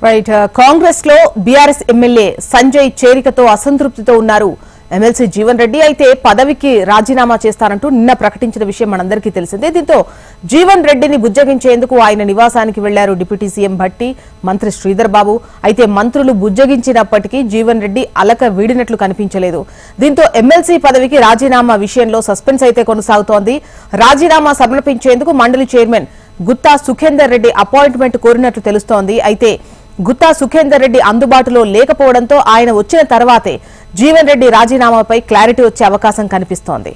Right Congress లో BRS MLA Sanjay చేరికతో అసంతృప్తితో ఉన్నారు ఎమ్మెల్సీ జీవన్ రెడ్డి. అయితే పదవికి రాజీనామా చేస్తారంటూ నిన్న ప్రకటించిన విషయం మనందరికీ తెలిసిందే. దీంతో జీవన్ రెడ్డిని బుజ్జగించేందుకు ఆయన నివాసానికి వెళ్లారు డిప్యూటీ సీఎం భట్టి, మంత్రి శ్రీధర్ బాబు. అయితే మంత్రులు బుజ్జగించినప్పటికీ జీవన్ రెడ్డి అలక వీడినట్లు కనిపించలేదు. దీంతో ఎమ్మెల్సీ పదవికి రాజీనామా విషయంలో సస్పెన్స్ అయితే కొనసాగుతోంది. రాజీనామా సమర్పించేందుకు మండలి చైర్మన్ గుత్తా సుఖేందర్ రెడ్డి అపాయింట్మెంట్ కోరినట్లు తెలుస్తోంది. అయితే గుత్తా సుఖేందర్ రెడ్డి అందుబాటులో లేకపోవడంతో ఆయన వచ్చిన తర్వాతే జీవన్ రెడ్డి రాజీనామాపై క్లారిటీ వచ్చే అవకాశం కనిపిస్తోంది.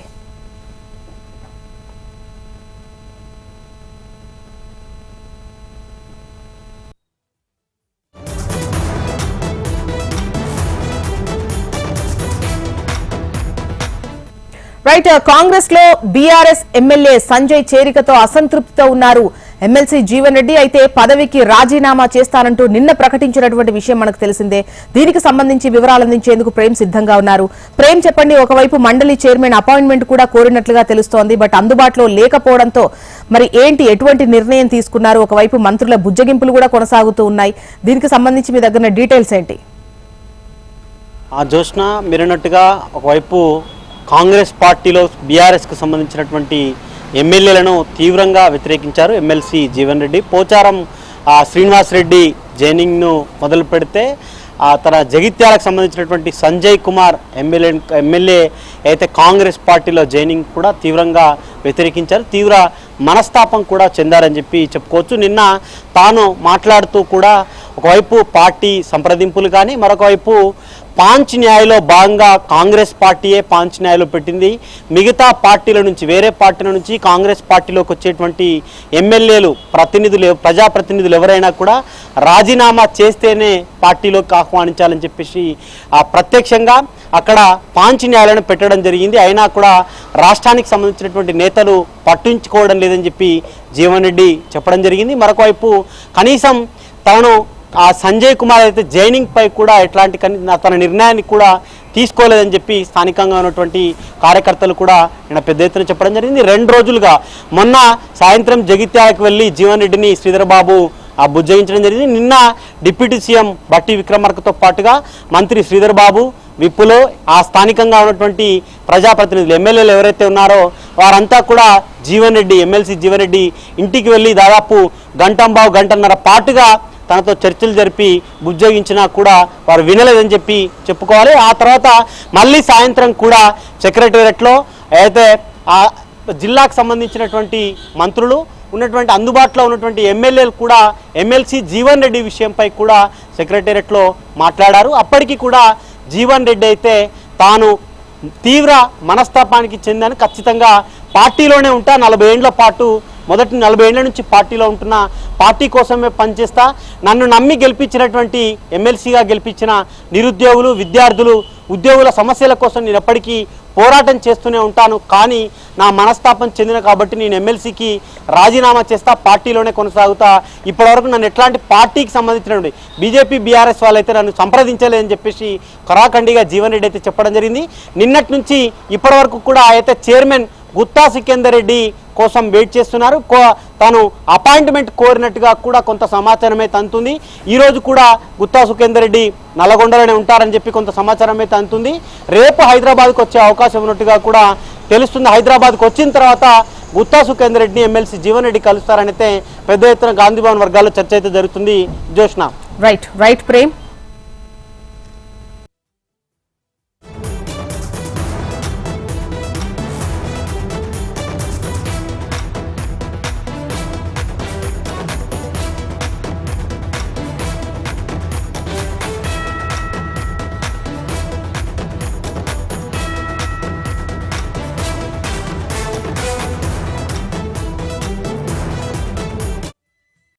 రైట్ కాంగ్రెస్ లో బీఆర్ఎస్ ఎమ్మెల్యే సంజయ్ చేరికతో అసంతృప్తితో ఉన్నారు ఎమ్మెల్సీ జీవన్ రెడ్డి. అయితే పదవికి రాజీనామా చేస్తానంటూ నిన్న ప్రకటించినటువంటి విషయం మనకు తెలిసిందే. దీనికి సంబంధించి వివరాలు అందించేందుకు ప్రేమ్ సిద్ధంగా ఉన్నారు. ప్రేమ్ చెప్పండి, ఒకవైపు మండలి చైర్మన్ అపాయింట్మెంట్ కూడా కోరినట్లుగా తెలుస్తోంది, బట్ అందుబాటులో లేకపోవడంతో మరి ఏంటి, ఎటువంటి నిర్ణయం తీసుకున్నారు? ఒకవైపు మంత్రుల బుజ్జగింపులు కూడా కొనసాగుతూ ఉన్నాయి. దీనికి సంబంధించి మీ దగ్గర డీటెయిల్స్ ఏంటి? జోష్న మీరన్నట్టుగా ఒకవైపు కాంగ్రెస్ పార్టీలో బీఆర్ఎస్కు సంబంధించినటువంటి ఎమ్మెల్యేలను తీవ్రంగా వ్యతిరేకించారు ఎమ్మెల్సీ జీవన్ రెడ్డి. పోచారం శ్రీనివాస్ రెడ్డి జైనింగ్ను మొదలు పెడితే తన జగిత్యాలకు సంబంధించినటువంటి సంజయ్ కుమార్ ఎమ్మెల్యే అయితే కాంగ్రెస్ పార్టీలో జైనింగ్ కూడా తీవ్రంగా వ్యతిరేకించారు. తీవ్ర మనస్తాపం కూడా చెందారని చెప్పి చెప్పుకోవచ్చు. నిన్న తాను మాట్లాడుతూ కూడా ఒకవైపు పార్టీ సంప్రదింపులు కానీ మరొక వైపు పాంచ్ న్యాయలో భాగంగా కాంగ్రెస్ పార్టీయే పాంచ్ న్యాయలో పెట్టింది. మిగతా పార్టీల నుంచి, వేరే పార్టీల నుంచి కాంగ్రెస్ పార్టీలోకి వచ్చేటువంటి ఎమ్మెల్యేలు, ప్రజాప్రతినిధులు ఎవరైనా కూడా రాజీనామా చేస్తేనే పార్టీలోకి ఆహ్వానించాలని చెప్పేసి ప్రత్యక్షంగా అక్కడ పాంచ్ న్యాయాలను పెట్టడం జరిగింది. అయినా కూడా రాష్ట్రానికి సంబంధించినటువంటి నేతలు పట్టించుకోవడం లేదని చెప్పి జీవన్ రెడ్డి చెప్పడం జరిగింది. మరొక వైపు కనీసం తాను సంజయ్ కుమార్ అయితే జైనింగ్ పై కూడా ఎట్లాంటి తన నిర్ణయాన్ని కూడా తీసుకోలేదని చెప్పి స్థానికంగా ఉన్నటువంటి కార్యకర్తలు కూడా నేను పెద్ద ఎత్తున చెప్పడం జరిగింది. 2 రోజులుగా మొన్న సాయంత్రం జగిత్యాలకు వెళ్ళి జీవన్ రెడ్డిని శ్రీధర్ బాబు బుజ్జగించడం జరిగింది. నిన్న డిప్యూటీ సీఎం భట్టి విక్రమార్కతో పాటుగా మంత్రి శ్రీధర్ బాబు, విప్పులో స్థానికంగా ఉన్నటువంటి ప్రజాప్రతినిధులు, ఎమ్మెల్యేలు ఎవరైతే ఉన్నారో వారంతా కూడా ఎమ్మెల్సీ జీవన్ రెడ్డి ఇంటికి వెళ్ళి దాదాపు గంటన్నర పాటుగా తనతో చర్చలు జరిపి బుజ్జగించినా కూడా వారు వినలేదని చెప్పి చెప్పుకోవాలి. ఆ తర్వాత మళ్ళీ సాయంత్రం కూడా సెక్రటేరియట్లో అయితే ఆ జిల్లాకు సంబంధించినటువంటి మంత్రులు ఉన్నటువంటి అందుబాటులో ఉన్నటువంటి ఎమ్మెల్యేలు కూడా ఎమ్మెల్సీ జీవన్ రెడ్డి విషయంపై కూడా సెక్రటేరియట్లో మాట్లాడారు. అప్పటికి కూడా జీవన్ రెడ్డి అయితే తాను తీవ్ర మనస్తాపానికి చెందాను, ఖచ్చితంగా పార్టీలోనే ఉంటా, 40 ఏళ్ల పాటు మొదటి 40 ఏళ్ల నుంచి పార్టీలో ఉంటున్న, పార్టీ కోసమే పనిచేస్తా, నన్ను నమ్మి గెలిపించినటువంటి ఎమ్మెల్సీగా గెలిపించిన నిరుద్యోగులు, విద్యార్థులు, ఉద్యోగుల సమస్యల కోసం నేను ఎప్పటికీ పోరాటం చేస్తూనే ఉంటాను. కానీ నా మనస్తాపం చెందిన కాబట్టి నేను ఎమ్మెల్సీకి రాజీనామా చేస్తా, పార్టీలోనే కొనసాగుతా. ఇప్పటివరకు నన్ను ఎట్లాంటి పార్టీకి సంబంధించినటువంటి బీజేపీ బీఆర్ఎస్ వాళ్ళైతే నన్ను సంప్రదించలేదని చెప్పేసి ఖరాఖండిగా జీవన్ రెడ్డి అయితే చెప్పడం జరిగింది. నిన్నటి నుంచి ఇప్పటివరకు కూడా అయితే చైర్మన్ గుత్తా సుఖేందర్ రెడ్డి కోసం వెయిట్ చేస్తున్నారు. తాను అపాయింట్మెంట్ కోరినట్టుగా కూడా కొంత సమాచారం అయితే అందుతుంది. ఈరోజు కూడా గుత్తా సుఖేందర్ రెడ్డి నల్లగొండలోనే ఉంటారని చెప్పి కొంత సమాచారం అయితే అందుతుంది. రేపు హైదరాబాద్కు వచ్చే అవకాశం ఉన్నట్టుగా కూడా తెలుస్తుంది. హైదరాబాద్కు వచ్చిన తర్వాత గుత్తా సుఖేందర్ రెడ్డిని ఎమ్మెల్సీ జీవన్ రెడ్డి కలుస్తారని అయితే పెద్ద ఎత్తున గాంధీభవన్ వర్గాల్లో చర్చ అయితే జరుగుతుంది. జోష్న. రైట్ ప్రేమ్.